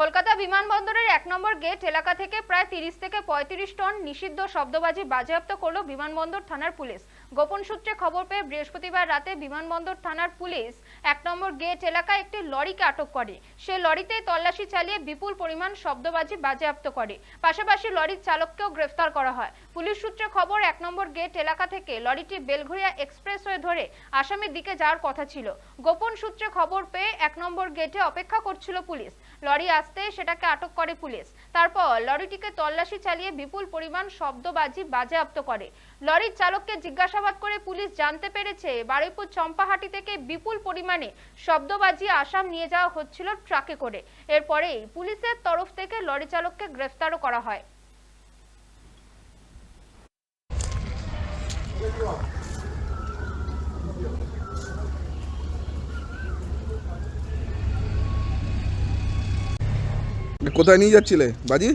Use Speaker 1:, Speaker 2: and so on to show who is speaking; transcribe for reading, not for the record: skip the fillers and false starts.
Speaker 1: কলকাতা বিমানবন্দরের ১ নম্বর গেট এলাকা থেকে প্রায় ৩০ থেকে ৩৫ টন নিষিদ্ধ শব্দবাজি বাজেয়াপ্ত করল বিমানবন্দর থানার পুলিশ। গোপন সূত্রে খবর পেয়ে বৃহস্পতিবার রাতে বিমানবন্দর থানার পুলিশ ১ নম্বর গেট এলাকায় একটি লরিকে আটক করে। সে লরিতে তল্লাশি চালিয়ে বিপুল পরিমাণ শব্দবাজি বাজেয়াপ্ত করে। পাশাপাশি লরির চালককেও গ্রেফতার করা হয়। পুলিশ সূত্রে খবর, ১ নম্বর গেট এলাকা থেকে লরিটি বেলঘরিয়া এক্সপ্রেসওয়ে ধরে আসামের দিকে যাওয়ার কথা ছিল। গোপন সূত্রে খবর পেয়ে ১ নম্বর গেটে অপেক্ষা করছিল পুলিশ। লরি আসতে সেটাকে আটক করে পুলিশ। তারপর লরিটিকে তল্লাশি চালিয়ে বিপুল পরিমাণ শব্দবাজি বাজেয়াপ্ত করে। লরির চালককে জিজ্ঞাসাবাদ করে পুলিশ জানতে পেরেছে বারুইপুর চম্পাহাটি থেকে বিপুল পরিমাণে শব্দবাজি আসাম নিয়ে যাওয়া হচ্ছিল ট্রাকে করে। এরপরেই পুলিশের তরফ থেকে লরি চালককে গ্রেফতারও করা হয়।
Speaker 2: কোথায় নিয়ে যাচ্ছিলে বাজি?